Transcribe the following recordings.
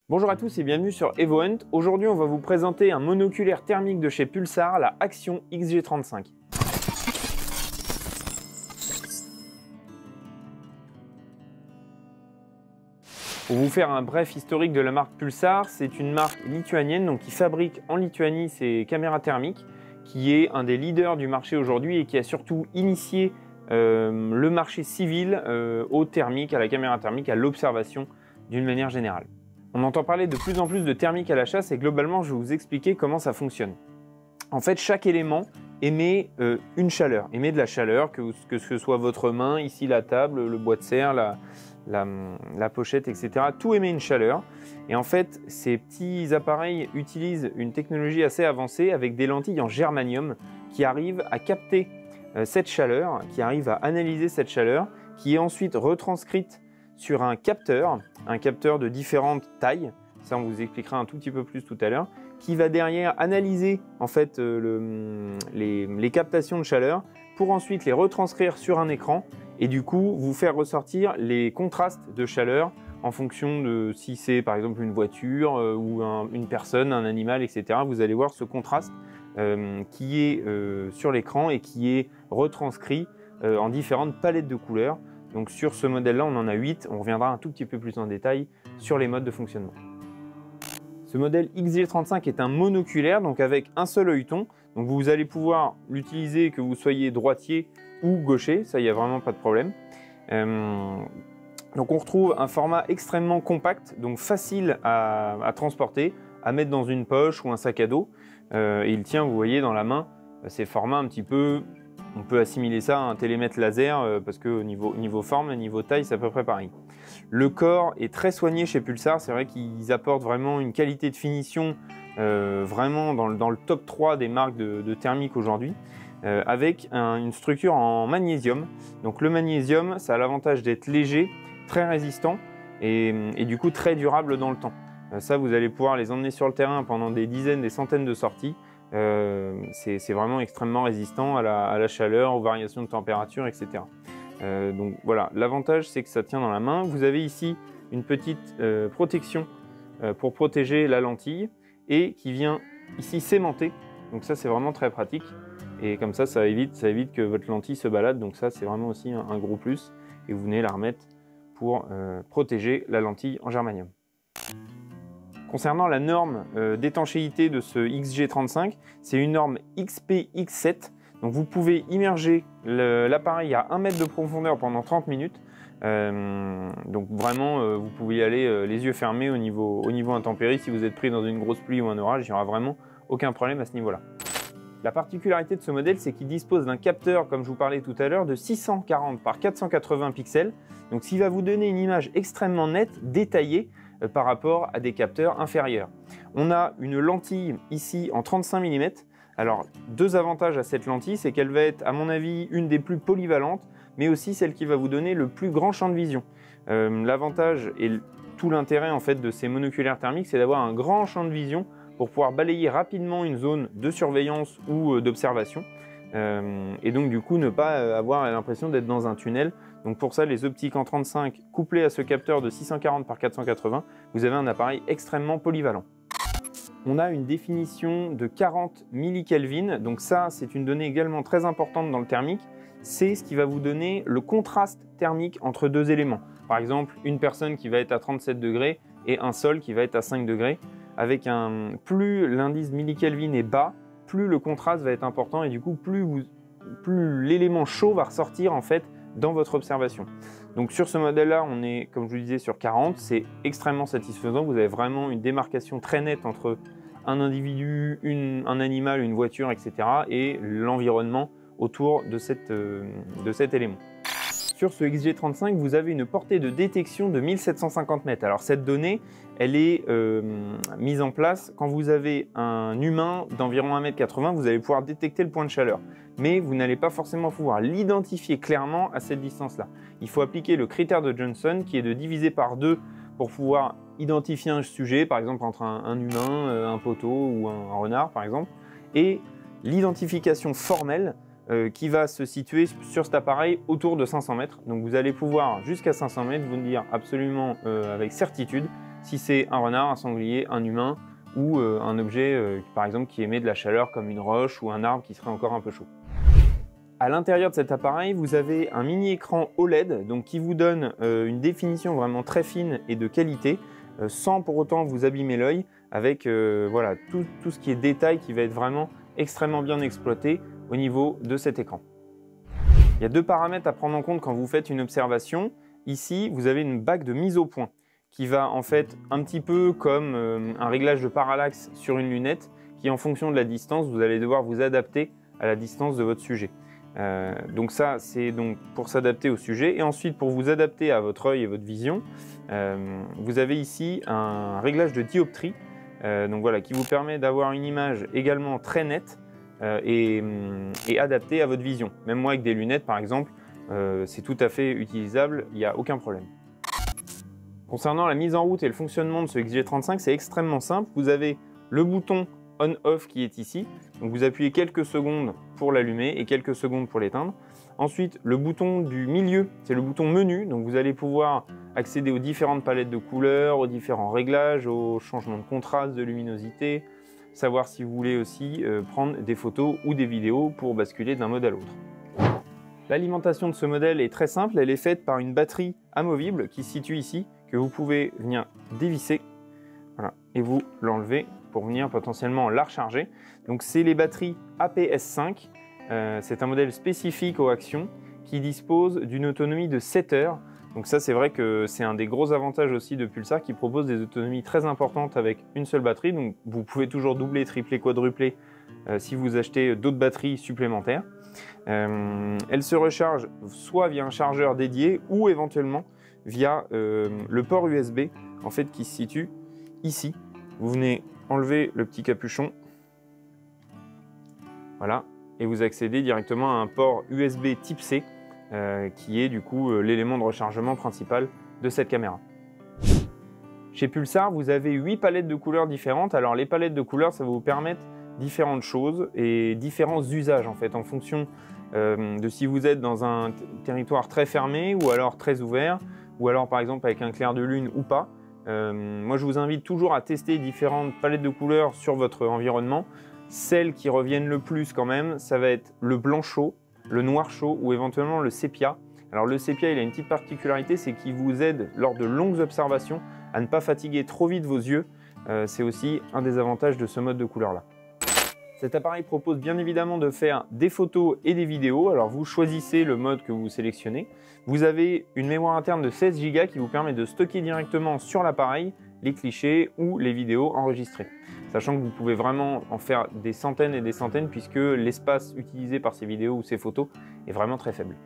Bonjour à tous et bienvenue sur EvoHunt. Aujourd'hui, on va vous présenter un monoculaire thermique de chez Pulsar, la Action XG35. Pour vous faire un bref historique de la marque Pulsar, c'est une marque lituanienne donc qui fabrique en Lituanie ses caméras thermiques, qui est un des leaders du marché aujourd'hui et qui a surtout initié le marché civil au thermique, à la caméra thermique, à l'observation d'une manière générale. On entend parler de plus en plus de thermique à la chasse et globalement, je vais vous expliquer comment ça fonctionne. En fait, chaque élément émet une chaleur, émet de la chaleur, que ce soit votre main, ici la table, le bois de serre, la pochette, etc. Tout émet une chaleur. Et en fait, ces petits appareils utilisent une technologie assez avancée avec des lentilles en germanium qui arrivent à capter cette chaleur, qui arrivent à analyser cette chaleur, qui est ensuite retranscrite sur un capteur de différentes tailles. Ça, on vous expliquera un tout petit peu plus tout à l'heure, qui va derrière analyser en fait les captations de chaleur pour ensuite les retranscrire sur un écran et du coup vous faire ressortir les contrastes de chaleur en fonction de si c'est par exemple une voiture ou une personne, un animal, etc. Vous allez voir ce contraste qui est sur l'écran et qui est retranscrit en différentes palettes de couleurs. Donc sur ce modèle-là, on en a 8. On reviendra un tout petit peu plus en détail sur les modes de fonctionnement. Ce modèle XG35 est un monoculaire, donc avec un seul œilleton. Donc vous allez pouvoir l'utiliser que vous soyez droitier ou gaucher, ça, il n'y a vraiment pas de problème. Donc on retrouve un format extrêmement compact, donc facile à transporter, à mettre dans une poche ou un sac à dos. Et il tient, vous voyez, dans la main, ces formats un petit peu... On peut assimiler ça à un télémètre laser parce que niveau forme, niveau taille, c'est à peu près pareil. Le corps est très soigné chez Pulsar, c'est vrai qu'ils apportent vraiment une qualité de finition vraiment dans le top 3 des marques de thermique aujourd'hui, avec une structure en magnésium. Donc le magnésium, ça a l'avantage d'être léger, très résistant et du coup très durable dans le temps. Ça, vous allez pouvoir les emmener sur le terrain pendant des dizaines, des centaines de sorties. C'est vraiment extrêmement résistant à la chaleur, aux variations de température, etc. Donc voilà, l'avantage c'est que ça tient dans la main. Vous avez ici une petite protection pour protéger la lentille et qui vient ici s'aimanter. Donc ça c'est vraiment très pratique et comme ça évite que votre lentille se balade. Donc ça c'est vraiment aussi un gros plus et vous venez la remettre pour protéger la lentille en germanium. Concernant la norme d'étanchéité de ce XG35, c'est une norme XPX7. Donc vous pouvez immerger l'appareil à 1 mètre de profondeur pendant 30 minutes. Donc vraiment, vous pouvez y aller les yeux fermés au niveau intempérie. Si vous êtes pris dans une grosse pluie ou un orage, il n'y aura vraiment aucun problème à ce niveau-là. La particularité de ce modèle, c'est qu'il dispose d'un capteur, comme je vous parlais tout à l'heure, de 640 par 480 pixels. Donc, ce qui va vous donner une image extrêmement nette, détaillée, par rapport à des capteurs inférieurs. On a une lentille ici en 35 mm. Alors, deux avantages à cette lentille, c'est qu'elle va être, à mon avis, une des plus polyvalentes, mais aussi celle qui va vous donner le plus grand champ de vision. L'avantage et tout l'intérêt en fait de ces monoculaires thermiques, c'est d'avoir un grand champ de vision pour pouvoir balayer rapidement une zone de surveillance ou d'observation. Et donc du coup ne pas avoir l'impression d'être dans un tunnel. Donc pour ça, les optiques en 35 couplées à ce capteur de 640 par 480, vous avez un appareil extrêmement polyvalent. On a une définition de 40 millikelvin, donc ça c'est une donnée également très importante dans le thermique. C'est ce qui va vous donner le contraste thermique entre deux éléments. Par exemple, une personne qui va être à 37 degrés et un sol qui va être à 5 degrés. Avec plus l'indice millikelvin est bas, plus le contraste va être important et du coup plus l'élément chaud va ressortir en fait dans votre observation. Donc sur ce modèle-là, on est, comme je vous le disais, sur 40. C'est extrêmement satisfaisant. Vous avez vraiment une démarcation très nette entre un individu, un animal, une voiture, etc. et l'environnement autour de cet élément. Sur ce XG35, vous avez une portée de détection de 1750 mètres. Alors cette donnée, elle est mise en place quand vous avez un humain d'environ 1,80 m, vous allez pouvoir détecter le point de chaleur. Mais vous n'allez pas forcément pouvoir l'identifier clairement à cette distance-là. Il faut appliquer le critère de Johnson qui est de diviser par 2 pour pouvoir identifier un sujet, par exemple entre un humain, un poteau ou un renard par exemple, et l'identification formelle qui va se situer sur cet appareil autour de 500 mètres. Donc vous allez pouvoir jusqu'à 500 mètres vous dire absolument avec certitude si c'est un renard, un sanglier, un humain ou un objet par exemple qui émet de la chaleur comme une roche ou un arbre qui serait encore un peu chaud. À l'intérieur de cet appareil, vous avez un mini écran OLED donc qui vous donne une définition vraiment très fine et de qualité sans pour autant vous abîmer l'œil avec voilà, tout ce qui est détail qui va être vraiment extrêmement bien exploité au niveau de cet écran. Il y a deux paramètres à prendre en compte quand vous faites une observation. Ici, vous avez une bague de mise au point qui va en fait un petit peu comme un réglage de parallaxe sur une lunette qui en fonction de la distance, vous allez devoir vous adapter à la distance de votre sujet. Donc ça, c'est donc pour s'adapter au sujet. Et ensuite, pour vous adapter à votre œil et votre vision, vous avez ici un réglage de dioptrie donc voilà, qui vous permet d'avoir une image également très nette et adaptée à votre vision. Même moi avec des lunettes par exemple, c'est tout à fait utilisable, il n'y a aucun problème. Concernant la mise en route et le fonctionnement de ce XG35, c'est extrêmement simple. Vous avez le bouton on-off qui est ici. Donc vous appuyez quelques secondes pour l'allumer et quelques secondes pour l'éteindre. Ensuite, le bouton du milieu, c'est le bouton menu. Donc vous allez pouvoir accéder aux différentes palettes de couleurs, aux différents réglages, aux changements de contraste, de luminosité, savoir si vous voulez aussi prendre des photos ou des vidéos pour basculer d'un mode à l'autre. L'alimentation de ce modèle est très simple, elle est faite par une batterie amovible qui se situe ici, que vous pouvez venir dévisser voilà, et vous l'enlever pour venir potentiellement la recharger. Donc c'est les batteries APS5, c'est un modèle spécifique aux actions qui dispose d'une autonomie de 7 heures. Donc ça c'est vrai que c'est un des gros avantages aussi de Pulsar qui propose des autonomies très importantes avec une seule batterie. Donc vous pouvez toujours doubler, tripler, quadrupler si vous achetez d'autres batteries supplémentaires. Elle se recharge soit via un chargeur dédié ou éventuellement via le port USB en fait, qui se situe ici. Vous venez enlever le petit capuchon, voilà, et vous accédez directement à un port USB type C qui est du coup l'élément de rechargement principal de cette caméra. Chez Pulsar, vous avez 8 palettes de couleurs différentes. Alors les palettes de couleurs, ça va vous permettre différentes choses et différents usages en fait en fonction de si vous êtes dans un territoire très fermé ou alors très ouvert ou alors par exemple avec un clair de lune ou pas. Moi je vous invite toujours à tester différentes palettes de couleurs sur votre environnement. Celles qui reviennent le plus quand même, ça va être le blanc chaud, le noir chaud ou éventuellement le sépia. Alors le sépia, il a une petite particularité, c'est qu'il vous aide lors de longues observations à ne pas fatiguer trop vite vos yeux. C'est aussi un des avantages de ce mode de couleur là. Cet appareil propose bien évidemment de faire des photos et des vidéos. Alors vous choisissez le mode que vous sélectionnez. Vous avez une mémoire interne de 16 Go qui vous permet de stocker directement sur l'appareil les clichés ou les vidéos enregistrées. Sachant que vous pouvez vraiment en faire des centaines et des centaines puisque l'espace utilisé par ces vidéos ou ces photos est vraiment très faible.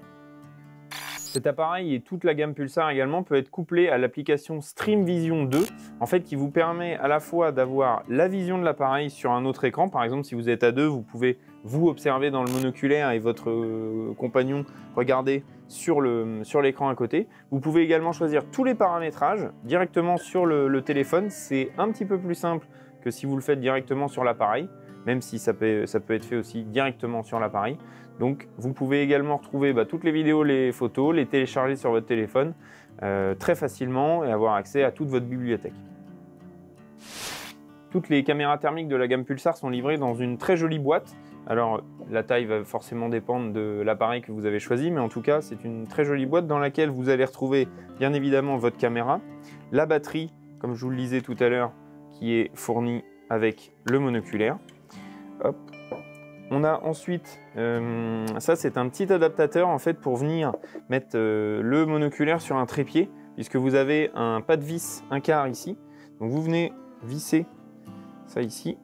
Cet appareil et toute la gamme Pulsar également peut être couplé à l'application StreamVision 2, en fait qui vous permet à la fois d'avoir la vision de l'appareil sur un autre écran. Par exemple, si vous êtes à deux, vous pouvez vous observer dans le monoculaire et votre compagnon regarder sur l'écran à côté. Vous pouvez également choisir tous les paramétrages directement sur le téléphone. C'est un petit peu plus simple que si vous le faites directement sur l'appareil, même si ça peut être fait aussi directement sur l'appareil. Donc vous pouvez également retrouver toutes les vidéos, les photos, les télécharger sur votre téléphone très facilement et avoir accès à toute votre bibliothèque. Toutes les caméras thermiques de la gamme Pulsar sont livrées dans une très jolie boîte. Alors la taille va forcément dépendre de l'appareil que vous avez choisi, mais en tout cas c'est une très jolie boîte dans laquelle vous allez retrouver bien évidemment votre caméra, la batterie, comme je vous le disais tout à l'heure, qui est fournie avec le monoculaire. Hop. On a ensuite, ça c'est un petit adaptateur en fait pour venir mettre le monoculaire sur un trépied, puisque vous avez un pas de vis 1/4 ici. Donc vous venez visser ça ici.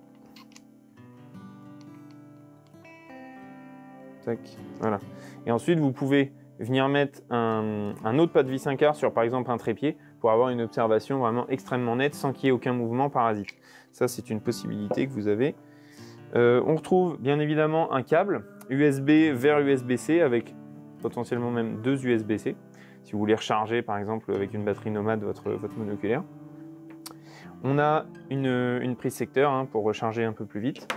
Tac, voilà. Et ensuite vous pouvez venir mettre un autre pas de vis 1/4 sur par exemple un trépied pour avoir une observation vraiment extrêmement nette sans qu'il y ait aucun mouvement parasite. Ça c'est une possibilité que vous avez. On retrouve bien évidemment un câble USB vers USB-C avec potentiellement même 2 USB-C si vous voulez recharger par exemple avec une batterie nomade votre monoculaire. On a une prise secteur pour recharger un peu plus vite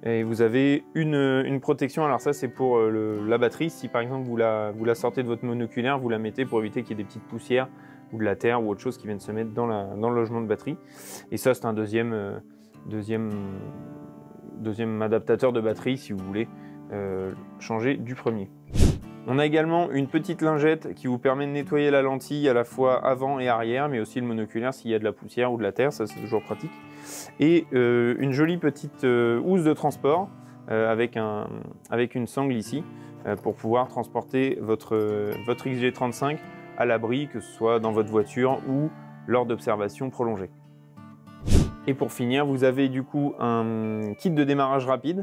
et vous avez une protection. Alors ça c'est pour la batterie. Si par exemple vous la sortez de votre monoculaire, vous la mettez pour éviter qu'il y ait des petites poussières ou de la terre ou autre chose qui viennent se mettre dans le logement de batterie. Et ça, c'est un deuxième adaptateur de batterie si vous voulez changer du premier. On a également une petite lingette qui vous permet de nettoyer la lentille à la fois avant et arrière, mais aussi le monoculaire s'il y a de la poussière ou de la terre, ça c'est toujours pratique. Et une jolie petite housse de transport avec une sangle ici pour pouvoir transporter votre XG35 à l'abri, que ce soit dans votre voiture ou lors d'observations prolongées. Et pour finir, vous avez du coup un kit de démarrage rapide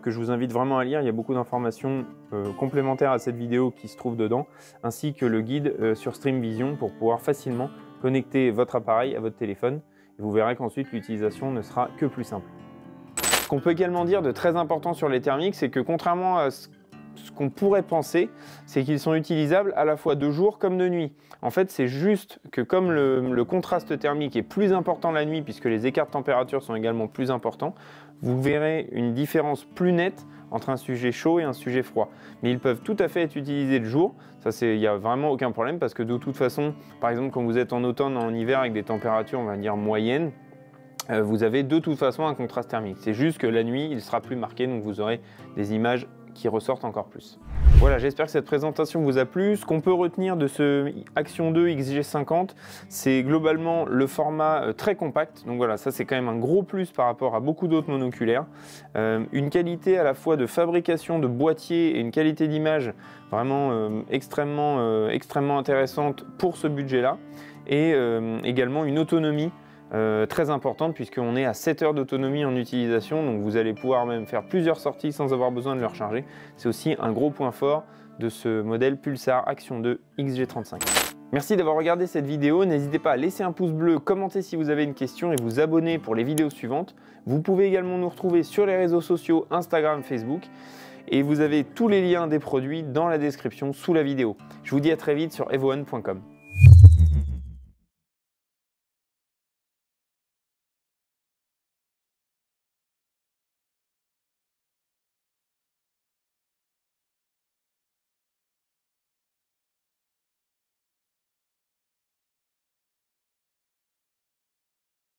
que je vous invite vraiment à lire. Il y a beaucoup d'informations complémentaires à cette vidéo qui se trouvent dedans, ainsi que le guide sur StreamVision pour pouvoir facilement connecter votre appareil à votre téléphone. Et vous verrez qu'ensuite l'utilisation ne sera que plus simple. Ce qu'on peut également dire de très important sur les thermiques, c'est que contrairement à ce qu'on pourrait penser, c'est qu'ils sont utilisables à la fois de jour comme de nuit. En fait, c'est juste que comme le contraste thermique est plus important la nuit, puisque les écarts de température sont également plus importants, vous verrez une différence plus nette entre un sujet chaud et un sujet froid. Mais ils peuvent tout à fait être utilisés le jour, il n'y a vraiment aucun problème, parce que de toute façon, par exemple, quand vous êtes en automne, en hiver, avec des températures, on va dire, moyennes, vous avez de toute façon un contraste thermique. C'est juste que la nuit, il sera plus marqué, donc vous aurez des images qui ressortent encore plus. Voilà, j'espère que cette présentation vous a plu. Ce qu'on peut retenir de ce Action 2 XG50, c'est globalement le format très compact. Donc voilà, ça c'est quand même un gros plus par rapport à beaucoup d'autres monoculaires. Une qualité à la fois de fabrication de boîtier et une qualité d'image vraiment extrêmement intéressante pour ce budget-là. Et également une autonomie très importante, puisqu'on est à 7 heures d'autonomie en utilisation, donc vous allez pouvoir même faire plusieurs sorties sans avoir besoin de le recharger. C'est aussi un gros point fort de ce modèle Pulsar Action 2 XG35. Merci d'avoir regardé cette vidéo, n'hésitez pas à laisser un pouce bleu, commenter si vous avez une question et vous abonner pour les vidéos suivantes. Vous pouvez également nous retrouver sur les réseaux sociaux Instagram, Facebook, et vous avez tous les liens des produits dans la description sous la vidéo. Je vous dis à très vite sur evoon.com.